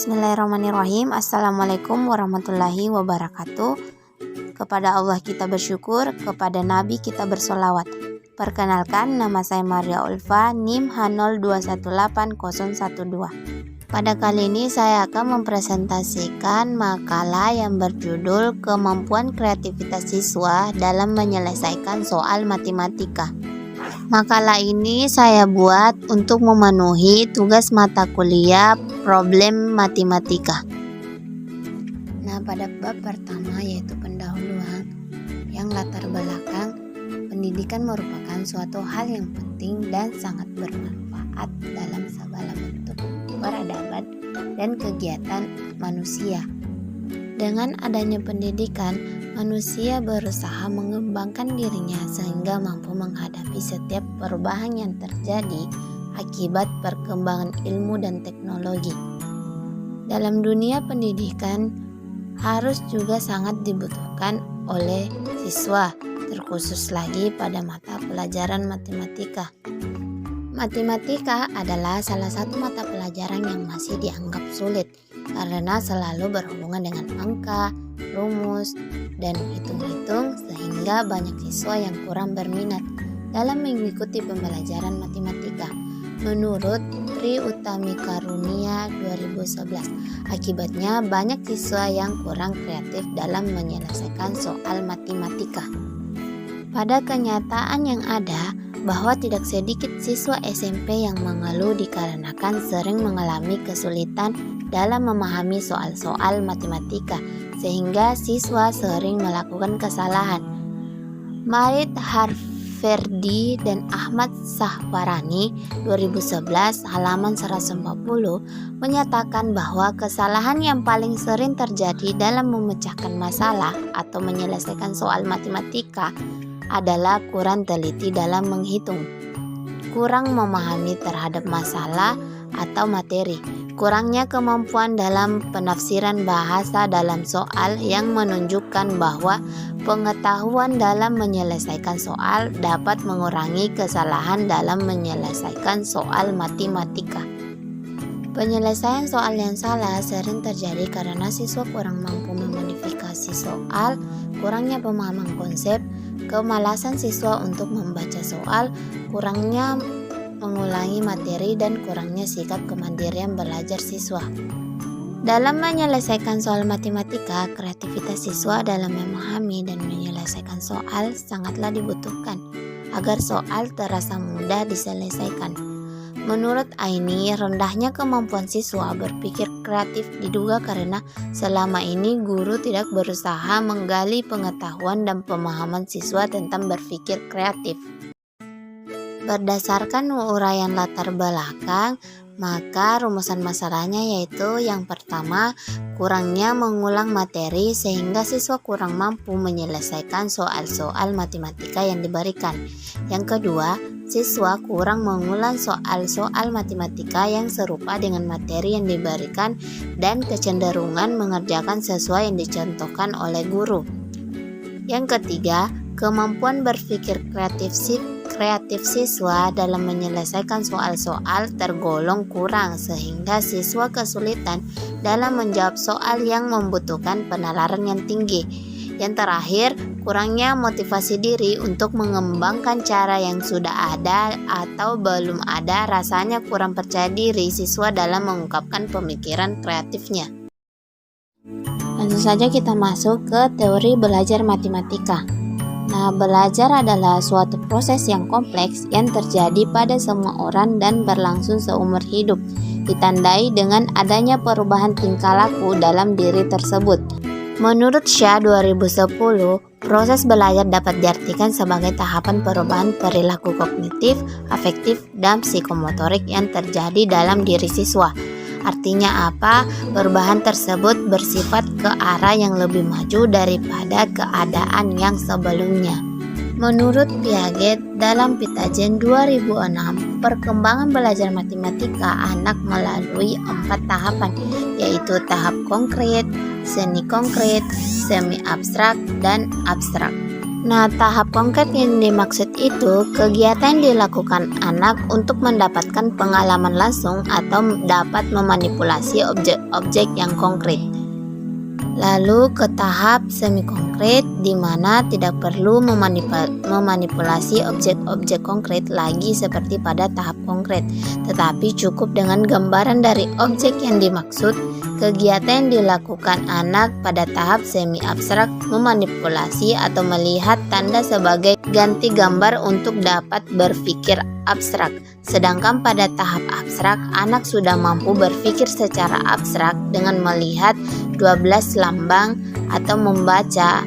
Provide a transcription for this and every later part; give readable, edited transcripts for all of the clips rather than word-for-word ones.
Bismillahirrahmanirrahim. Assalamualaikum warahmatullahi wabarakatuh. Kepada Allah kita bersyukur, kepada Nabi kita bersolawat. Perkenalkan, nama saya Maria Ulfa, NIM H0218012. Pada kali ini saya akan mempresentasikan makalah yang berjudul Kemampuan Kreativitas Siswa dalam Menyelesaikan Soal Matematika. Makalah ini saya buat untuk memenuhi tugas mata kuliah problem matematika. Nah, pada bab pertama yaitu pendahuluan yang latar belakang, pendidikan merupakan suatu hal yang penting dan sangat bermanfaat dalam segala bentuk peradaban dan kegiatan manusia. Dengan adanya pendidikan, manusia berusaha mengembangkan dirinya sehingga mampu menghadapi setiap perubahan yang terjadi akibat perkembangan ilmu dan teknologi. Dalam dunia pendidikan harus juga sangat dibutuhkan oleh siswa, terkhusus lagi pada mata pelajaran matematika. Matematika adalah salah satu mata pelajaran yang masih dianggap sulit karena selalu berhubungan dengan angka, rumus, dan hitung-hitung sehingga banyak siswa yang kurang berminat dalam mengikuti pembelajaran matematika. Menurut Tri Utami Karunia 2011, akibatnya banyak siswa yang kurang kreatif dalam menyelesaikan soal matematika. Pada kenyataan yang ada, bahwa tidak sedikit siswa SMP yang mengeluh dikarenakan sering mengalami kesulitan dalam memahami soal-soal matematika, sehingga siswa sering melakukan kesalahan. Marit Harverdi dan Ahmad Sahfarani 2011 halaman 140 menyatakan bahwa kesalahan yang paling sering terjadi dalam memecahkan masalah atau menyelesaikan soal matematika adalah kurang teliti dalam menghitung, kurang memahami terhadap masalah atau materi, kurangnya kemampuan dalam penafsiran bahasa dalam soal yang menunjukkan bahwa pengetahuan dalam menyelesaikan soal dapat mengurangi kesalahan dalam menyelesaikan soal matematika. Penyelesaian soal yang salah sering terjadi karena siswa kurang mampu memodifikasi soal, kurangnya pemahaman konsep, kemalasan siswa untuk membaca soal, kurangnya mengulangi materi, dan kurangnya sikap kemandirian belajar siswa. Dalam menyelesaikan soal matematika, kreativitas siswa dalam memahami dan menyelesaikan soal sangatlah dibutuhkan agar soal terasa mudah diselesaikan. Menurut Aini, rendahnya kemampuan siswa berpikir kreatif diduga karena selama ini guru tidak berusaha menggali pengetahuan dan pemahaman siswa tentang berpikir kreatif. Berdasarkan uraian latar belakang, maka rumusan masalahnya yaitu yang pertama, kurangnya mengulang materi sehingga siswa kurang mampu menyelesaikan soal-soal matematika yang diberikan. Yang kedua, siswa kurang mengulang soal-soal matematika yang serupa dengan materi yang diberikan dan kecenderungan mengerjakan sesuai yang dicontohkan oleh guru. Yang ketiga, kemampuan berpikir kreatif siswa dalam menyelesaikan soal-soal tergolong kurang sehingga siswa kesulitan dalam menjawab soal yang membutuhkan penalaran yang tinggi. Yang terakhir, kurangnya motivasi diri untuk mengembangkan cara yang sudah ada atau belum ada, rasanya kurang percaya diri siswa dalam mengungkapkan pemikiran kreatifnya. Langsung saja kita masuk ke teori belajar matematika. Nah, belajar adalah suatu proses yang kompleks yang terjadi pada semua orang dan berlangsung seumur hidup, ditandai dengan adanya perubahan tingkah laku dalam diri tersebut. Menurut Shah 2010, proses belajar dapat diartikan sebagai tahapan perubahan perilaku kognitif, afektif, dan psikomotorik yang terjadi dalam diri siswa. Artinya apa? Perubahan tersebut bersifat ke arah yang lebih maju daripada keadaan yang sebelumnya. Menurut Piaget dalam Pitajen 2006, perkembangan belajar matematika anak melalui 4 tahapan, yaitu tahap konkret, semi konkret, semi abstrak, dan abstrak. Nah, tahap konkret yang dimaksud itu kegiatan yang dilakukan anak untuk mendapatkan pengalaman langsung atau dapat memanipulasi objek-objek yang konkret. Lalu ke tahap semi konkret di mana tidak perlu memanipulasi objek-objek konkret lagi seperti pada tahap konkret, tetapi cukup dengan gambaran dari objek yang dimaksud. Kegiatan yang dilakukan anak pada tahap semi abstrak memanipulasi atau melihat tanda sebagai ganti gambar untuk dapat berpikir abstrak. Sedangkan pada tahap abstrak, anak sudah mampu berpikir secara abstrak dengan melihat 12 lambang atau membaca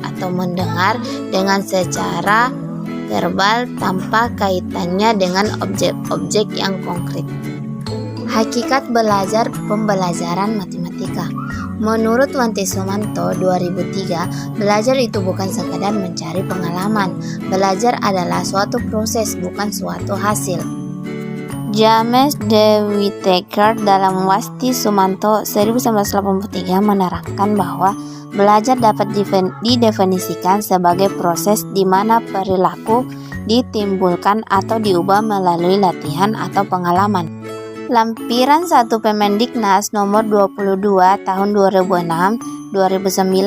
atau mendengar dengan secara verbal tanpa kaitannya dengan objek-objek yang konkret. Hakikat belajar pembelajaran matematika. Menurut Wanti Sumanto 2003, belajar itu bukan sekadar mencari pengalaman. Belajar adalah suatu proses, bukan suatu hasil. James D. Whittaker dalam Wanti Sumanto 1983 menerangkan bahwa belajar dapat didefinisikan sebagai proses di mana perilaku ditimbulkan atau diubah melalui latihan atau pengalaman. Lampiran 1 Permendiknas nomor 22 tahun 2009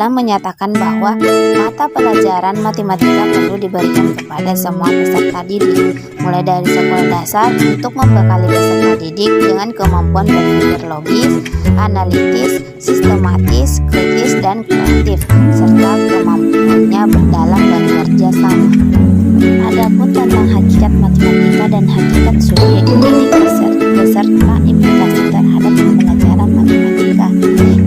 menyatakan bahwa mata pelajaran matematika perlu diberikan kepada semua peserta didik, mulai dari sekolah dasar untuk membekali peserta didik dengan kemampuan berpikir logis, analitis, sistematis, kritis, dan kreatif, serta kemampuannya dalam bekerja sama. Adapun tentang hakikat matematika dan hakikat studi didik beserta implikasi terhadap pembelajaran matematika.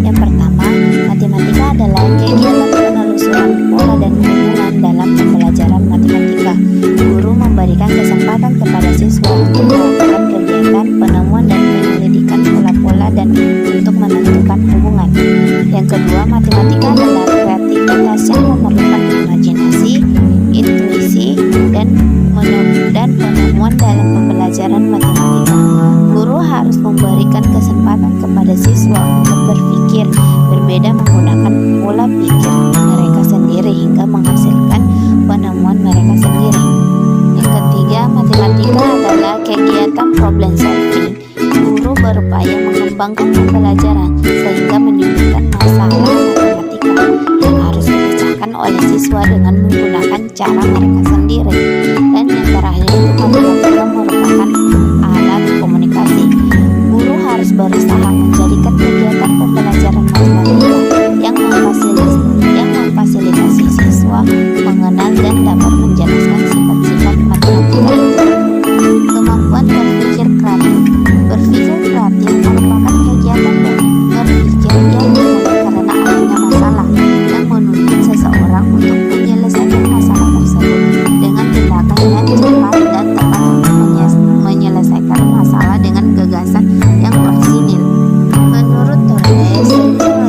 Yang pertama, matematika adalah kegiatan penelusuran pola dan hubungan dalam pembelajaran matematika. Guru memberikan kesempatan kepada siswa untuk melakukan kegiatan penemuan dan penyelidikan pola-pola dan untuk menentukan hubungan. Yang kedua, matematika adalah kreativitas yang memerlukan imajinasi, intuisi, dan penemuan dalam pembelajaran matematika. Guru harus memberikan kesempatan kepada siswa untuk berpikir berbeda menggunakan pola pikir mereka sendiri hingga menghasilkan penemuan mereka sendiri. Yang ketiga, matematika adalah kegiatan problem solving. Guru berupaya mengembangkan pembelajaran sehingga menyebutkan masalah matematika yang harus dipecahkan oleh siswa dengan menggunakan cara mereka sendiri. Dan yang terakhir itu matematika merupakan alat komunikasi. Guru harus berusaha menjadikan kegiatan pembelajaran matematika yang memfasilitasi siswa mengenal dan dapat menjelaskan sifat-sifat matematika itu. Kemampuan berpikir kreatif. Berpikir kreatif merupakan kegiatan berpikir yang dimulai karena adanya masalah yang menuntut seseorang untuk menyelesaikan masalah tersebut dengan tindakan yang cepat dan tepat untuk menyelesaikan masalah dengan gagasan yang orisinil. Menurut Torres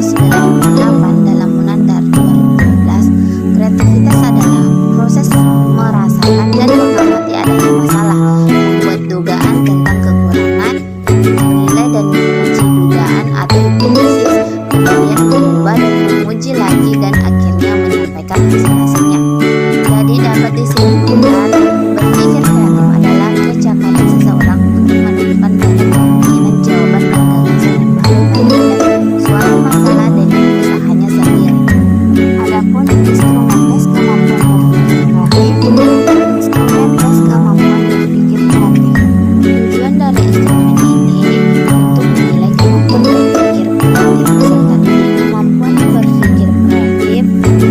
1998 dalam Munandar 2012, kreativitas adalah proses merasakan dan mengamati adanya masalah, membuat dugaan tentang kekurangan, menilai dan menguji dugaan atau hipotesis, kemudian mengubah dan menguji lagi dan akhirnya menyampaikan hasil-hasilnya. Jadi dapat disimpulkan, berpikir kreatif adalah kecakapan seseorang untuk menemukan banyak kemungkinan jawaban gagasan yang baru terhadap suatu masalah dengan usahanya sendiri. Adapun instrumen tes kemampuan berpikir kreatif. Instrumen tes kemampuan berpikir kreatif. Tujuan dari instrumen ini untuk menilai kemampuan berpikir kreatif peserta didik. Kemampuan berpikir kreatif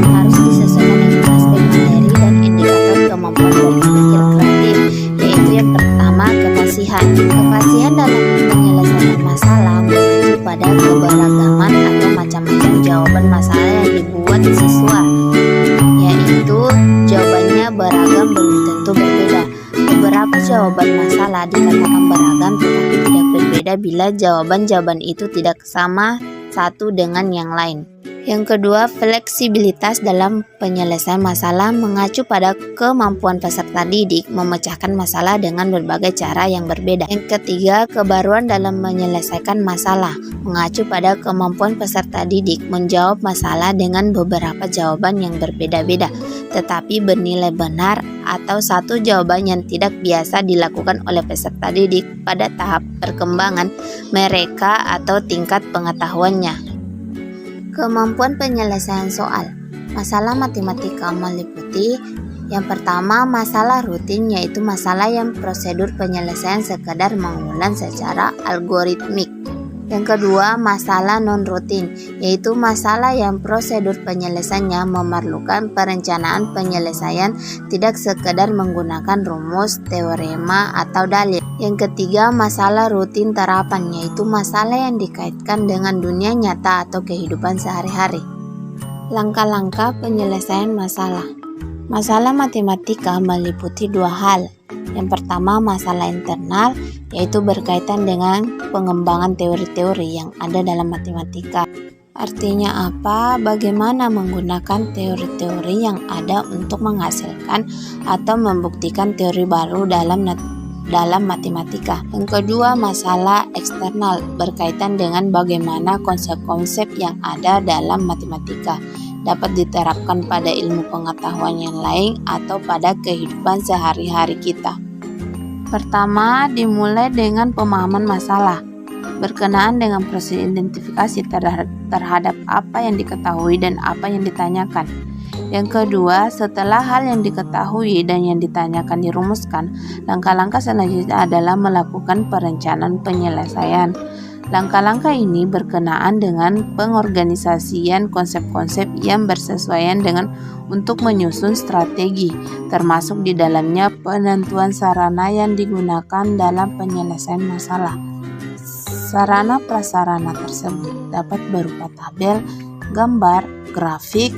harus disesuaikan dengan aspek materi dan indikator kemampuan berpikir kreatif, yaitu yang pertama, kefasihan. Kefasihan dalam penyelesaian masalah mengacu pada keberagaman atau macam-macam jawaban masalah yang dibuat siswa, yaitu jawabannya beragam belum tentu berbeda. Beberapa jawaban masalah dikatakan beragam tetapi tidak berbeda bila jawaban-jawaban itu tidak sama satu dengan yang lain. Yang kedua, fleksibilitas dalam penyelesaian masalah mengacu pada kemampuan peserta didik memecahkan masalah dengan berbagai cara yang berbeda. Yang ketiga, kebaruan dalam menyelesaikan masalah mengacu pada kemampuan peserta didik menjawab masalah dengan beberapa jawaban yang berbeda-beda. tetapi bernilai benar atau satu jawaban yang tidak biasa dilakukan oleh peserta didik pada tahap perkembangan mereka atau tingkat pengetahuannya. Kemampuan penyelesaian soal. Masalah matematika meliputi yang pertama, masalah rutin, yaitu masalah yang prosedur penyelesaian sekadar mengulang secara algoritmik. Yang kedua, masalah non-rutin, yaitu masalah yang prosedur penyelesaiannya memerlukan perencanaan penyelesaian tidak sekedar menggunakan rumus, teorema, atau dalil. Yang ketiga, masalah rutin terapan, yaitu masalah yang dikaitkan dengan dunia nyata atau kehidupan sehari-hari. Langkah-langkah penyelesaian masalah. Masalah matematika meliputi dua hal. Yang pertama, masalah internal, yaitu berkaitan dengan pengembangan teori-teori yang ada dalam matematika. Artinya apa? Bagaimana menggunakan teori-teori yang ada untuk menghasilkan atau membuktikan teori baru dalam matematika. Yang kedua, masalah eksternal, berkaitan dengan bagaimana konsep-konsep yang ada dalam matematika dapat diterapkan pada ilmu pengetahuan yang lain atau pada kehidupan sehari-hari kita. Pertama, dimulai dengan pemahaman masalah, berkenaan dengan proses identifikasi terhadap apa yang diketahui dan apa yang ditanyakan. Yang kedua, setelah hal yang diketahui dan yang ditanyakan dirumuskan, langkah-langkah selanjutnya adalah melakukan perencanaan penyelesaian. Langkah-langkah ini berkenaan dengan pengorganisasian konsep-konsep yang bersesuaian dengan untuk menyusun strategi, termasuk di dalamnya penentuan sarana yang digunakan dalam penyelesaian masalah. Sarana prasarana tersebut dapat berupa tabel, gambar, grafik,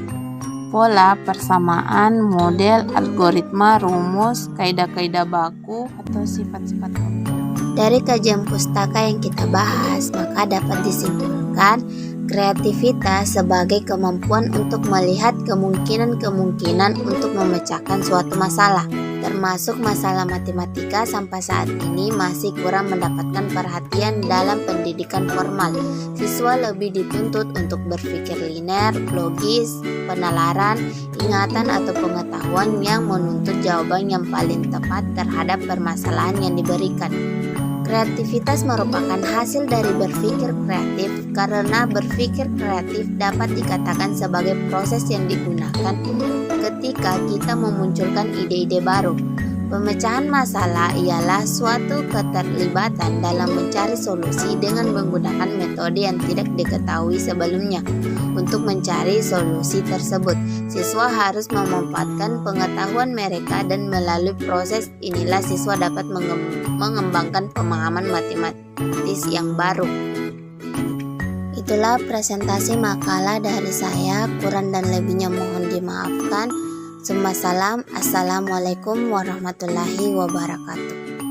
pola, persamaan, model, algoritma, rumus, kaidah-kaidah baku, atau sifat-sifat komputer. Dari kajian pustaka yang kita bahas, maka dapat disimpulkan kreativitas sebagai kemampuan untuk melihat kemungkinan-kemungkinan untuk memecahkan suatu masalah, termasuk masalah matematika sampai saat ini masih kurang mendapatkan perhatian dalam pendidikan formal. Siswa lebih dituntut untuk berpikir linear, logis, penalaran, ingatan atau pengetahuan yang menuntut jawaban yang paling tepat terhadap permasalahan yang diberikan. Kreativitas merupakan hasil dari berpikir kreatif, karena berpikir kreatif dapat dikatakan sebagai proses yang digunakan ketika kita memunculkan ide-ide baru. Pemecahan masalah ialah suatu keterlibatan dalam mencari solusi dengan menggunakan metode yang tidak diketahui sebelumnya. Untuk mencari solusi tersebut, siswa harus memanfaatkan pengetahuan mereka dan melalui proses inilah siswa dapat mengembangkan pemahaman matematis yang baru. Itulah presentasi makalah dari saya, kurang dan lebihnya mohon dimaafkan. Assalamualaikum warahmatullahi wabarakatuh.